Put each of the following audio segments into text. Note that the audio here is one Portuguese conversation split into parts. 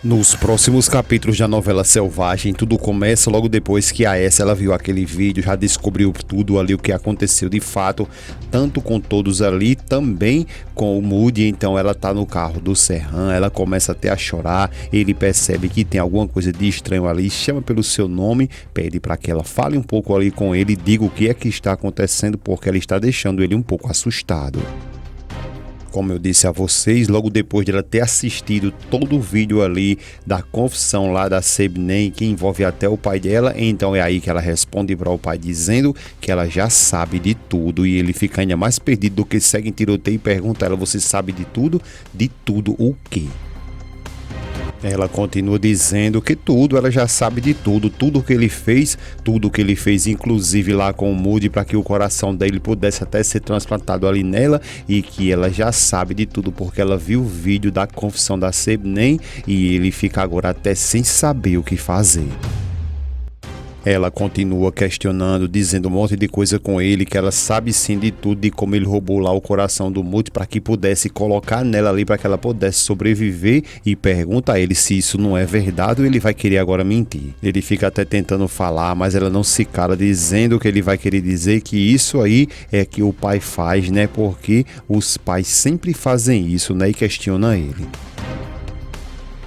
Nos próximos capítulos da novela Selvagem, tudo começa logo depois que a Essa ela viu aquele vídeo, já descobriu tudo ali, o que aconteceu de fato, tanto com todos ali, também com o Moody. Então ela tá no carro do Serran, ela começa até a chorar, ele percebe que tem alguma coisa de estranho ali, chama pelo seu nome, pede para que ela fale um pouco ali com ele, diga o que é que está acontecendo, porque ela está deixando ele um pouco assustado. Como eu disse a vocês, logo depois de ela ter assistido todo o vídeo ali da confissão lá da Sebnem, que envolve até o pai dela, então é aí que ela responde para o pai dizendo que ela já sabe de tudo, e ele fica ainda mais perdido do que segue em tiroteio e pergunta a ela: você sabe de tudo? De tudo o quê? Ela continua dizendo que tudo, ela já sabe de tudo, tudo que ele fez, inclusive lá com o Moody, para que o coração dele pudesse até ser transplantado ali nela, e que ela já sabe de tudo porque ela viu o vídeo da confissão da Sebnem, e ele fica agora até sem saber o que fazer. Ela continua questionando, dizendo um monte de coisa com ele, que ela sabe sim de tudo, de como ele roubou lá o coração do Moody para que pudesse colocar nela ali, para que ela pudesse sobreviver, e pergunta a ele se isso não é verdade ou ele vai querer agora mentir. Ele fica até tentando falar, mas ela não se cala, dizendo que ele vai querer dizer que isso aí é que o pai faz, né? Porque os pais sempre fazem isso, né? E questiona ele.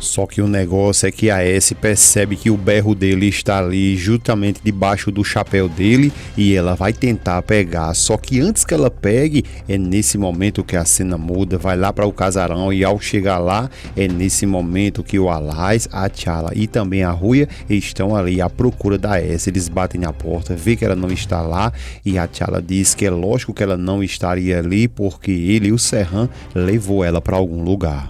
Só que o negócio é que a S percebe que o berro dele está ali justamente debaixo do chapéu dele, e ela vai tentar pegar. Só que antes que ela pegue, é nesse momento que a cena muda, vai lá para o casarão, e ao chegar lá, é nesse momento que o Alais, a T'Challa e também a Ruya estão ali à procura da S. Eles batem na porta, vê que ela não está lá, e a T'Challa diz que é lógico que ela não estaria ali, porque ele, o Serran, levou ela para algum lugar.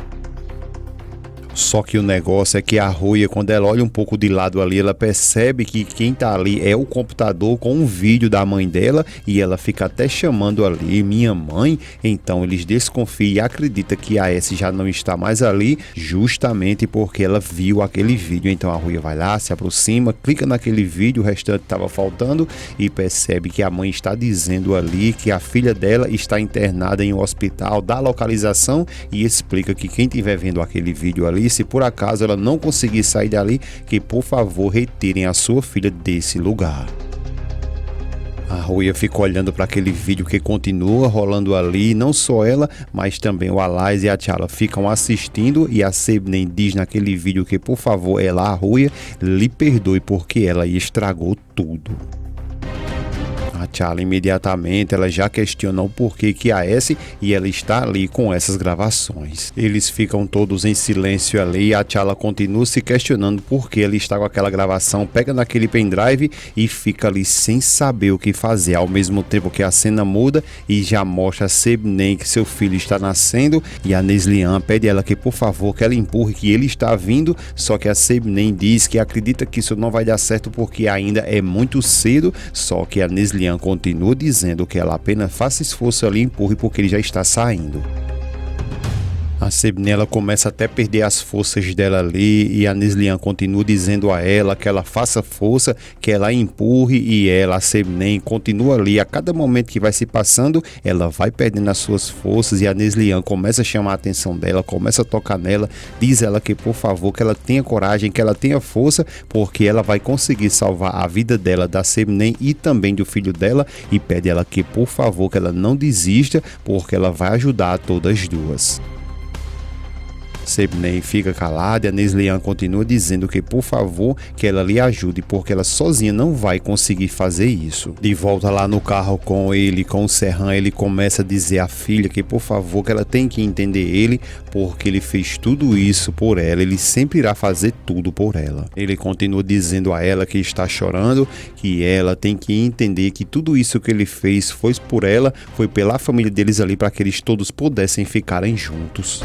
Só que o negócio é que a Ruya, quando ela olha um pouco de lado ali, ela percebe que quem tá ali é o computador com um vídeo da mãe dela, e ela fica até chamando ali minha mãe. Então eles desconfiam e acreditam que a S já não está mais ali, justamente porque ela viu aquele vídeo. Então a Ruya vai lá, se aproxima, clica naquele vídeo, o restante estava faltando, e percebe que a mãe está dizendo ali que a filha dela está internada em um hospital, dá a localização e explica que quem estiver vendo aquele vídeo ali, se por acaso ela não conseguir sair dali, que por favor retirem a sua filha desse lugar. A Ruya fica olhando para aquele vídeo que continua rolando ali, não só ela, mas também o Alais e a T'Challa ficam assistindo, e a Sebnem diz naquele vídeo que por favor ela, a Ruya, lhe perdoe porque ela estragou tudo. A T'Challa imediatamente ela já questiona o porquê que a S e ela está ali com essas gravações. Eles ficam todos em silêncio ali, e a T'Challa continua se questionando por que ele está com aquela gravação, pega naquele pendrive e fica ali sem saber o que fazer, ao mesmo tempo que a cena muda e já mostra a Sebnem que seu filho está nascendo, e a Neslihan pede a ela que por favor que ela empurre, que ele está vindo. Só que a Sebnem diz que acredita que isso não vai dar certo porque ainda é muito cedo, só que a Neslihan continua dizendo que ela apenas faça esforço ali e empurre porque ele já está saindo. A Sebnem ela começa até a perder as forças dela ali, e a Neslihan continua dizendo a ela que ela faça força, que ela empurre, e ela, a Sebnem, continua ali. A cada momento que vai se passando, ela vai perdendo as suas forças, e a Neslihan começa a chamar a atenção dela, começa a tocar nela, diz ela que por favor que ela tenha coragem, que ela tenha força, porque ela vai conseguir salvar a vida dela, da Sebnem e também do filho dela, e pede ela que por favor que ela não desista, porque ela vai ajudar todas as duas. Sebnem fica calada, e a Neslihan continua dizendo que por favor que ela lhe ajude, porque ela sozinha não vai conseguir fazer isso. De volta lá no carro com ele, com o Serran, ele começa a dizer à filha que por favor que ela tem que entender ele, porque ele fez tudo isso por ela, ele sempre irá fazer tudo por ela. Ele continua dizendo a ela que está chorando, que ela tem que entender que tudo isso que ele fez foi por ela, foi pela família deles ali, para que eles todos pudessem ficarem juntos.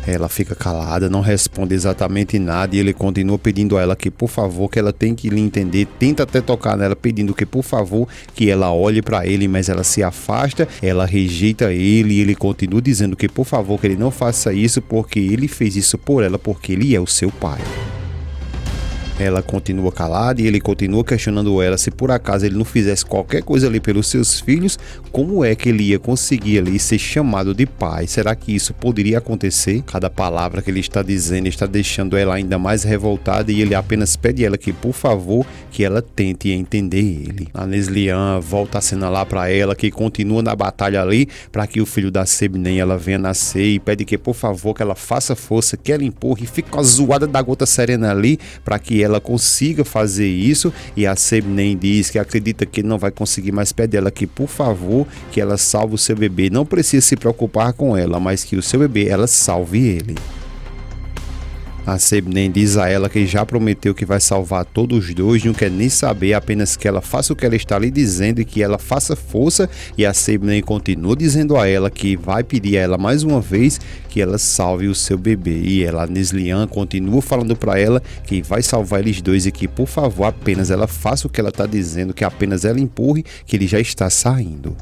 Ela fica calada, não responde exatamente nada, e ele continua pedindo a ela que por favor que ela tem que lhe entender, tenta até tocar nela pedindo que por favor que ela olhe para ele, mas ela se afasta, ela rejeita ele, e ele continua dizendo que por favor que ele não faça isso porque ele fez isso por ela, porque ele é o seu pai. Ela continua calada e ele continua questionando ela se por acaso ele não fizesse qualquer coisa ali pelos seus filhos, como é que ele ia conseguir ali ser chamado de pai? Será que isso poderia acontecer? Cada palavra que ele está dizendo está deixando ela ainda mais revoltada e ele apenas pede a ela que, por favor, que ela tente entender ele. A Neslihan volta a cena lá para ela, que continua na batalha ali para que o filho da Sebnem ela venha nascer e pede que, por favor, que ela faça força, que ela empurre e fique com a zoada da gota serena ali para que ela consiga fazer isso. E a Sebnem diz que acredita que não vai conseguir, mas pede ela que, por favor, que ela salve o seu bebê. Não precisa se preocupar com ela, mas que o seu bebê, ela salve ele. A Sebnem diz a ela que já prometeu que vai salvar todos os dois, não quer nem saber, apenas que ela faça o que ela está lhe dizendo e que ela faça força. E a Sebnem continua dizendo a ela que vai pedir a ela mais uma vez que ela salve o seu bebê. E ela, a Neslihan, continua falando para ela que vai salvar eles dois e que, por favor, apenas ela faça o que ela está dizendo, que apenas ela empurre, que ele já está saindo.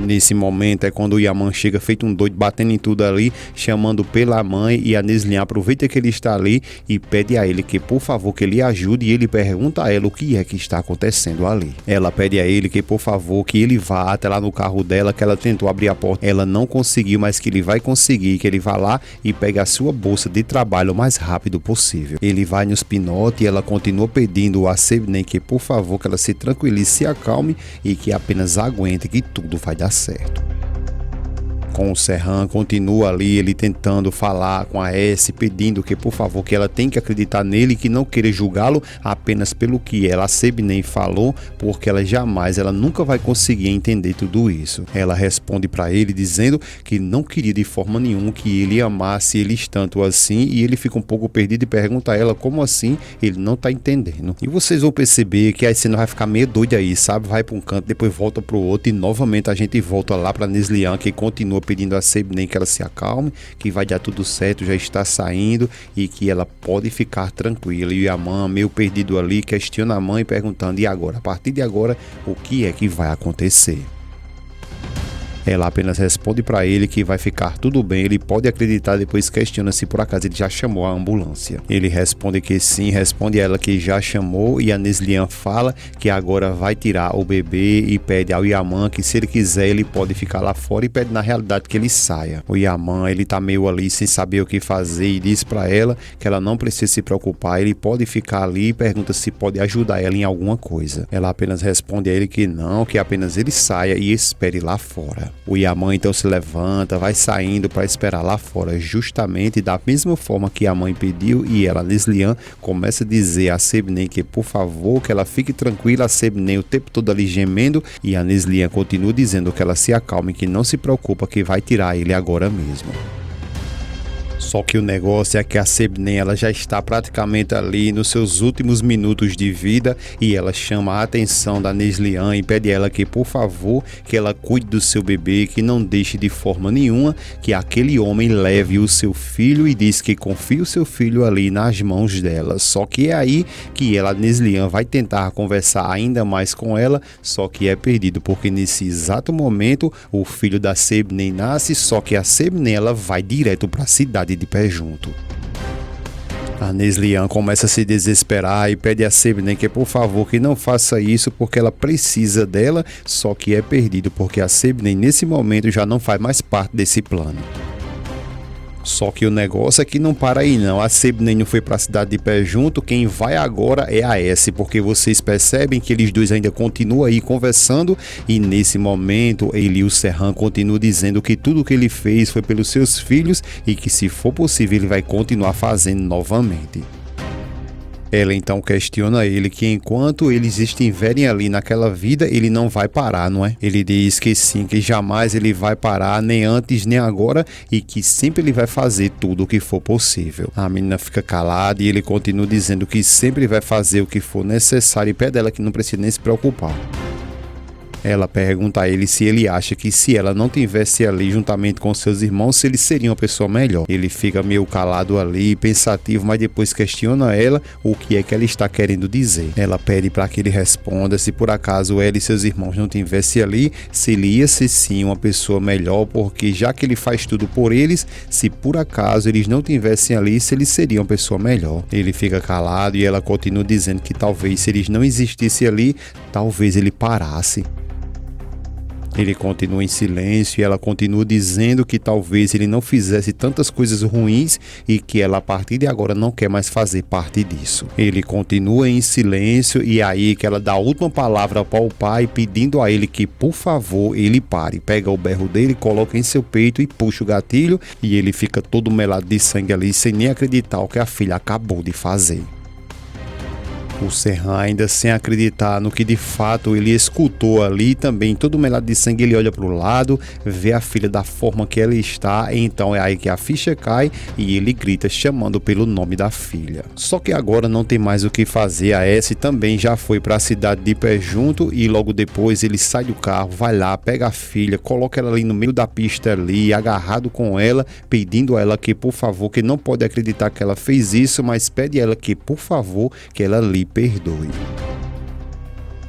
Nesse momento é quando o Yaman chega feito um doido, batendo em tudo ali, chamando pela mãe, e a Neslihan aproveita que ele está ali e pede a ele que, por favor, que ele ajude, e ele pergunta a ela o que é que está acontecendo ali. Ela pede a ele que, por favor, que ele vá até lá no carro dela, que ela tentou abrir a porta, ela não conseguiu, mas que ele vai conseguir, que ele vá lá e pegue a sua bolsa de trabalho o mais rápido possível. Ele vai nos pinotes e ela continua pedindo a Sebnem que, por favor, que ela se tranquilize, se acalme e que apenas aguente, que tudo vai dar certo. Com o Serhan continua ali, ele tentando falar com a S, pedindo que, por favor, que ela tem que acreditar nele, que não querer julgá-lo apenas pelo que ela, a Sebnem, falou, porque ela nunca vai conseguir entender tudo isso. Ela responde para ele dizendo que não queria de forma nenhuma que ele amasse eles tanto assim, e ele fica um pouco perdido e pergunta a ela como assim ele não tá entendendo. E vocês vão perceber que a cena vai ficar meio doida aí, sabe? Vai para um canto, depois volta para o outro e novamente a gente volta lá para Neslihan, que continua pedindo a Sebnem que ela se acalme, que vai dar tudo certo, já está saindo e que ela pode ficar tranquila. E a mãe, meio perdido ali, questiona a mãe perguntando: e agora? A partir de agora, o que é que vai acontecer? Ela apenas responde para ele que vai ficar tudo bem, ele pode acreditar, depois questiona se por acaso ele já chamou a ambulância. Ele responde que sim, responde a ela que já chamou, e a Neslihan fala que agora vai tirar o bebê e pede ao Yaman que, se ele quiser, ele pode ficar lá fora, e pede na realidade que ele saia. O Yaman, ele tá meio ali sem saber o que fazer e diz para ela que ela não precisa se preocupar, ele pode ficar ali, e pergunta se pode ajudar ela em alguma coisa. Ela apenas responde a ele que não, que apenas ele saia e espere lá fora. O Yaman então se levanta, vai saindo para esperar lá fora, justamente da mesma forma que a mãe pediu, e ela, Neslihan, começa a dizer a Sebnem que, por favor, que ela fique tranquila. A Sebnem o tempo todo ali gemendo, e a Neslihan continua dizendo que ela se acalme, que não se preocupa, que vai tirar ele agora mesmo. Só que o negócio é que a Sebnem, ela já está praticamente ali nos seus últimos minutos de vida, e ela chama a atenção da Neslihan e pede a ela que, por favor, que ela cuide do seu bebê, que não deixe de forma nenhuma que aquele homem leve o seu filho, e diz que confia o seu filho ali nas mãos dela. Só que é aí que ela, Neslihan, vai tentar conversar ainda mais com ela, só que é perdido, porque nesse exato momento o filho da Sebnem nasce, só que a Sebnem, ela vai direto para a cidade de pé junto. A Neslihan começa a se desesperar e pede a Sebnem que, por favor, que não faça isso, porque ela precisa dela, só que é perdido, porque a Sebnem nesse momento já não faz mais parte desse plano. Só que o negócio é que não para aí não. A Sebnem não foi para a cidade de pé junto, quem vai agora é a S, porque vocês percebem que eles dois ainda continuam aí conversando, e nesse momento ele e o Serhan continuam dizendo que tudo que ele fez foi pelos seus filhos, e que, se for possível, ele vai continuar fazendo novamente. Ela então questiona ele que, enquanto eles estiverem ali naquela vida, ele não vai parar, não é? Ele diz que sim, que jamais ele vai parar, nem antes nem agora, e que sempre ele vai fazer tudo o que for possível. A menina fica calada e ele continua dizendo que sempre vai fazer o que for necessário, e pede ela que não precisa nem se preocupar. Ela pergunta a ele se ele acha que se ela não tivesse ali juntamente com seus irmãos, se ele seria uma pessoa melhor. Ele fica meio calado ali, pensativo, mas depois questiona ela o que é que ela está querendo dizer. Ela pede para que ele responda se por acaso ela e seus irmãos não tivessem ali, se ele ia ser sim uma pessoa melhor, porque já que ele faz tudo por eles, se por acaso eles não tivessem ali, se ele seria uma pessoa melhor. Ele fica calado e ela continua dizendo que talvez se eles não existissem ali, talvez ele parasse. Ele continua em silêncio e ela continua dizendo que talvez ele não fizesse tantas coisas ruins e que ela a partir de agora não quer mais fazer parte disso. Ele continua em silêncio e aí que ela dá a última palavra para o pai pedindo a ele que por favor ele pare. Pega o berro dele, coloca em seu peito e puxa o gatilho e ele fica todo melado de sangue ali sem nem acreditar o que a filha acabou de fazer. O Serran, ainda sem acreditar no que de fato ele escutou ali, também todo melado de sangue, ele olha para o lado, vê a filha da forma que ela está, então é aí que a ficha cai e ele grita chamando pelo nome da filha. Só que agora não tem mais o que fazer, a S também já foi para a cidade de pé junto e logo depois ele sai do carro, vai lá, pega a filha, coloca ela ali no meio da pista ali, agarrado com ela, pedindo a ela que por favor, que não pode acreditar que ela fez isso, mas pede a ela que por favor, que ela lhe perdoe.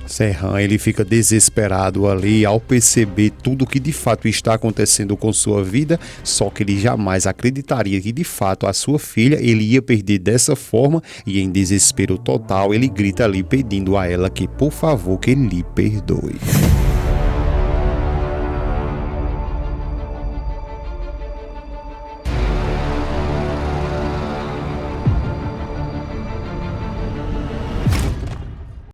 Serran, ele fica desesperado ali ao perceber tudo que de fato está acontecendo com sua vida, só que ele jamais acreditaria que de fato a sua filha ele ia perder dessa forma e em desespero total ele grita ali pedindo a ela que por favor que lhe perdoe.